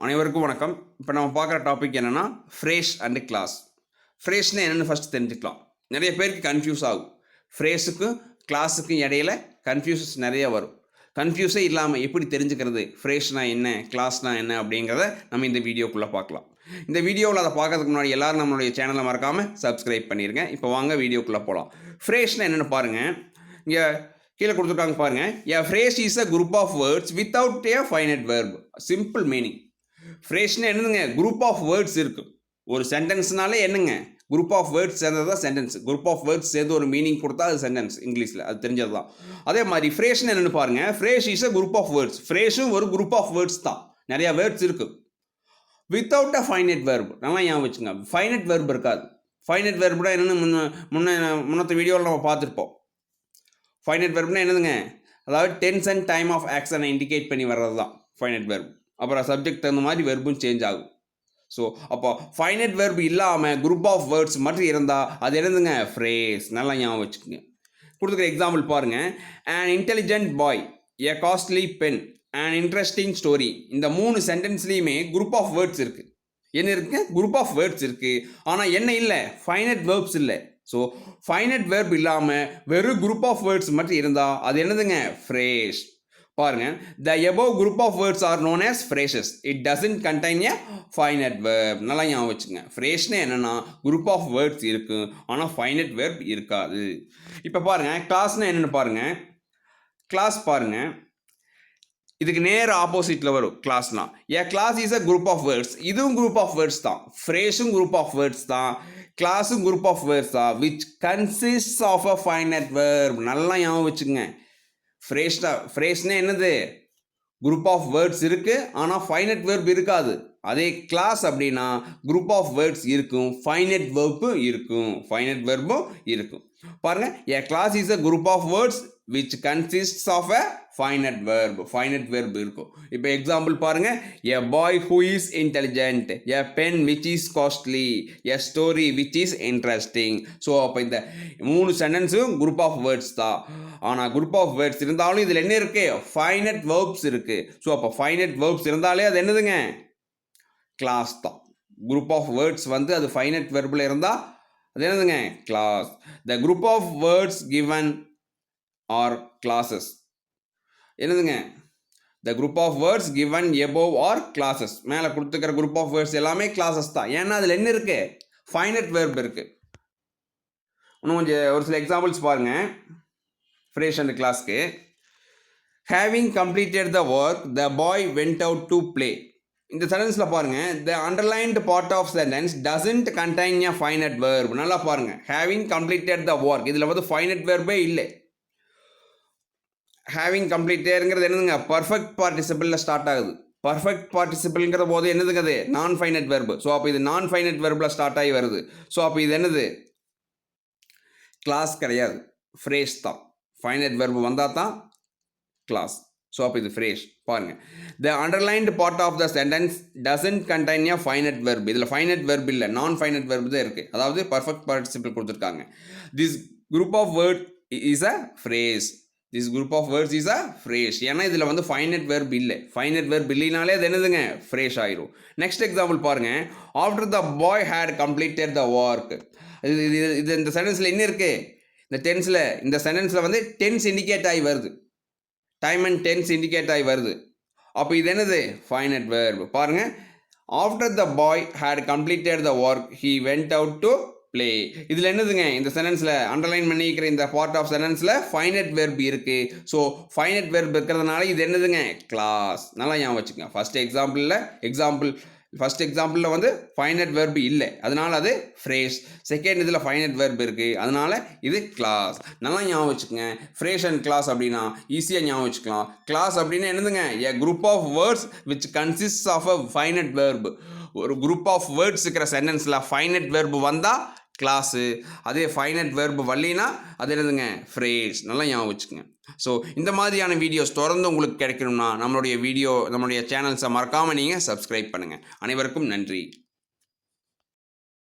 அனைவருக்கும் வணக்கம். இப்போ நம்ம பார்க்குற டாபிக் என்னென்னா ஃப்ரேஸ் அண்டு கிளாஸ். ஃப்ரேஸ்னு என்னென்னு ஃபஸ்ட்டு தெரிஞ்சுக்கலாம். நிறைய பேருக்கு கன்ஃபியூஸ் ஆகும். ஃப்ரேஸுக்கும் கிளாஸுக்கும் இடையில கன்ஃபியூஷன்ஸ் நிறைய வரும். கன்ஃபியூஸே இல்லாமல் எப்படி தெரிஞ்சுக்கிறது ஃப்ரேஸ்னால் என்ன, கிளாஸ்னால் என்ன அப்படிங்கிறத நம்ம இந்த வீடியோக்குள்ளே பார்க்கலாம். இந்த வீடியோவில் அதை பார்க்கறதுக்கு முன்னாடி எல்லோரும் நம்மளுடைய சேனலை மறக்காமல் சப்ஸ்கிரைப் பண்ணிடுங்க. இப்போ வாங்க வீடியோக்குள்ளே போகலாம். ஃப்ரேஸ்னால் என்னென்னு பாருங்கள். இங்கே கீழே கொடுத்துருக்காங்க பாருங்கள். A phrase is a group of words without a finite verb. Simple meaning. ஃப்ரேஸ்னு என்னதுங்க, குரூப் ஆஃப் வேர்ட்ஸ் இருக்குது. ஒரு சென்டென்ஸ்னாலே என்னங்க, குரூப் ஆஃப் வேர்ட்ஸ் சேர்ந்தது தான் சென்டென்ஸ். குரூப் ஆஃப் வேர்ட்ஸ் சேர்ந்து ஒரு மீனிங் கொடுத்தா அது சென்டென்ஸ் இங்கிலீஷில், அது தெரிஞ்சது தான். அதே மாதிரி ஃப்ரேஸ்னு என்னென்னு பாருங்கள். Phrase is a group of words. ஃப்ரேஸும் ஒரு குரூப் ஆஃப் வேர்ட்ஸ் தான், நிறையா வேர்ட்ஸ் இருக்குது. Without a finite verb. நல்லா ஞாபகம் வச்சுங்க, ஃபைனட் வெர்ப் இருக்காது. ஃபைனட் வெர்ப்னா என்னென்னு முன்னத்த வீடியோவில் நம்ம பார்த்துருப்போம். ஃபைனட் வெர்ப்னா என்னதுங்க, அதாவது டென்ஸ் அண்ட் டைம் ஆஃப் ஆக்ஷனை இண்டிகேட் பண்ணி வர்றது தான் ஃபைனட் வெர்ப். அப்புறம் சப்ஜெக்ட் தகுந்த மாதிரி வெர்பும் சேஞ்ச் ஆகும். ஸோ அப்போ ஃபைனட் வெர்ப் இல்லாமல் குரூப் ஆஃப் வேர்ட்ஸ் மட்டும் இருந்தால் அது என்னதுங்க, ஃப்ரேஸ். நல்லா ஞாபகம் வச்சுக்கோங்க. கொடுத்துக்கிற எக்ஸாம்பிள் பாருங்கள். an intelligent boy, a costly pen, an interesting story. இந்த 3 சென்டென்ஸ்லேயுமே குரூப் ஆஃப் வேர்ட்ஸ் இருக்குது. என்ன இருக்குங்க, குரூப் ஆஃப் வேர்ட்ஸ் இருக்குது. ஆனால் என்ன இல்லை, ஃபைனட் வேர்ப்ஸ் இல்லை. ஸோ ஃபைனட் வெர்ப் இல்லாமல் வெறும் குரூப் ஆஃப் வேர்ட்ஸ் மட்டும் இருந்தால் அது என்னதுங்க, ஃப்ரேஸ். பாருங்க, the above group of words are known as phrases. It doesn't contain a finite verb. நல்லா ஞாபகம் வச்சுங்க. ஃப்ரேஸ்னு என்னன்னா குரூப் ஆஃப் வேர்ட்ஸ் இருக்கு, ஆனால் ஃபைனட் வெர்ப் இருக்காது. இப்போ பாருங்க, கிளாஸ்னு என்னென்னு பாருங்க. கிளாஸ் பாருங்க, இதுக்கு நேர் ஆப்போசிட்டில் வரும் கிளாஸ்னா. A clause is a group of words. இதுவும் குரூப் ஆஃப் வேர்ட்ஸ் தான். ஃப்ரேஸும் குரூப் ஆஃப் வேர்ட்ஸ் தான், கிளாஸும் குரூப் ஆஃப் வேர்ட்ஸ் தான், which consist of a finite verb. நல்லா ஞாபகம் வச்சுங்க. ஃப்ரேஸ்னா என்னது, குரூப் ஆஃப் வேர்ட்ஸ் இருக்குது, ஆனால் ஃபைனட் வெர்ப் இருக்காது. அதே கிளாஸ் அப்படின்னா குரூப் ஆஃப் வேர்ட்ஸ் இருக்கும், ஃபைனட் வெர்பும் இருக்கும், ஃபைனட் வெர்பும் இருக்கும். பாருங்க, a class is a group of words which consists of a finite verb. finite verb இருக்கும். இப்போ எக்ஸாம்பிள் பாருங்க. a boy who is intelligent, a pen which is costly, a story which is interesting. So அப்போ இந்த 3 சென்டென்ஸும் group of words தான். ஆனால் group of words இருந்தாலும் இதில் என்ன இருக்கு, ஃபைனட் வேர்ப்ஸ் இருக்கு. ஸோ அப்போ ஃபைனட் வேர்ப்ஸ் இருந்தாலே அது என்னதுங்க, கிளாஸ் தான். குரூப் ஆஃப் வேர்ட்ஸ் வந்து அது ஃபைனட் வெர்பில் இருந்தால் அது என்னதுங்க, clause. The group of words given are clauses. என்னதுங்க, the group of words given above are clauses. மேலே கொடுத்துக்கிற குரூப் ஆஃப் வேர்ட்ஸ் எல்லாமே கிளாஸஸ் தான். ஏன்னா அதில் என்ன இருக்கு, ஃபைனட் வெர்ப் இருக்கு. இன்னும் கொஞ்சம் ஒரு சில எக்ஸாம்பிள்ஸ் பாருங்க. ஃப்ரேஸ் அண்ட் கிளாஸ்க்கு. Having completed the work the boy went out to play. இந்த சென்டென்ஸில் பாருங்கள், the underlined part of sentence doesn't contain a finite verb. நல்லா பாருங்கள், ஹேவிங் கம்ப்ளீட்டட் த ஒர்க், இதில் வந்து ஃபைனட் வெர்பே இல்லை. ஹேவிங் கம்ப்ளீட்டட்ங்கிறது என்னதுங்க, பர்ஃபெக்ட் பார்ட்டிசிபிளில் ஸ்டார்ட் ஆகுது. பர்ஃபெக்ட் பார்ட்டிசிபிள்ங்கிற போது என்னதுங்க, அது நான் ஃபைனட் வெர்பு. ஸோ அப்போ இது நான் ஃபைனட் வெர்பில் ஸ்டார்ட் ஆகி வருது. ஸோ அப்போ இது என்னது, கிளாஸ் கிடையாது, ஃப்ரேஸ் தான். ஃபைனட் வெர்பு வந்தால் தான் கிளாஸ். ஸோ அப்போ இது ஃப்ரேஸ். பாருங்கள், the underlined part of the sentence doesn't contain a finite verb. இதில் ஃபைனட் வெர்ப் இல்லை, நான் ஃபைனட் வெர்ப் தான் இருக்குது. அதாவது பர்ஃபெக்ட் பார்ட்டிசிபிள் கொடுத்துருக்காங்க. This group of word is a phrase. This group of words is a phrase. ஏன்னா இதில் வந்து finite verb இல்லை. ஃபைனட் வெர்ப் இல்லைனாலே அது என்னதுங்க, ஃப்ரேஸ் ஆயிரும். நெக்ஸ்ட் எக்ஸாம்பிள் பாருங்கள். After the boy had completed the work. இது இந்த சென்டென்ஸில் என்ன இருக்குது, இந்த டென்ஸில், இந்த சென்டென்ஸில் வந்து டென்ஸ் இண்டிகேட் ஆகி வருது, டைம் அண்ட் டென்ஸ் இண்டிகேட் ஆகி வருது. அப்போ இது என்னது, ஃபைனட் வெர்ப். பாருங்கள், after the boy had completed the work he went out to play. இதில் என்னதுங்க, இந்த சென்டென்ஸில் அண்டர்லைன் பண்ணிக்கிற இந்த பார்ட் ஆஃப் சென்டென்ஸில் ஃபைனட் வெர்ப் இருக்குது. ஸோ ஃபைனட் வெர்ப் இருக்கிறதுனால இது என்னதுங்க, கிளாஸ். நல்லா ஞாபகம் வச்சுக்கோங்க. ஃபர்ஸ்ட் எக்ஸாம்பிளில் வந்து ஃபைனட் வெர்ப் இல்லை, அதனால் அது ஃப்ரேஸ். செகண்ட் இதில் ஃபைனட் வெர்ப் இருக்குது, அதனால் இது கிளாஸ். நல்லா ஞாபகம் வச்சுக்கோங்க. ஃப்ரேஸ் அண்ட் கிளாஸ் அப்படின்னா ஈஸியாக ஞாபகம் வச்சுக்கலாம். கிளாஸ் அப்படின்னா என்னதுங்க, a group of words which consist of a finite verb. ஒரு குரூப் ஆஃப் வேர்ட்ஸ் இருக்கிற சென்டென்ஸில் ஃபைனட் வெர்ப் வந்தால் கிளாஸு. அதே ஃபைனட் வெர்ப் வரலினா அது என்னதுங்க, ஃப்ரேஸ். நல்லா ஞாபகம் வச்சுக்கோங்க. ஸோ இந்த மாதிரியான வீடியோஸ் தொடர்ந்து உங்களுக்கு கிடைக்கணும்னா நம்மளுடைய சேனல்ஸை மறக்காமல் நீங்கள் சப்ஸ்கிரைப் பண்ணுங்கள். அனைவருக்கும் நன்றி.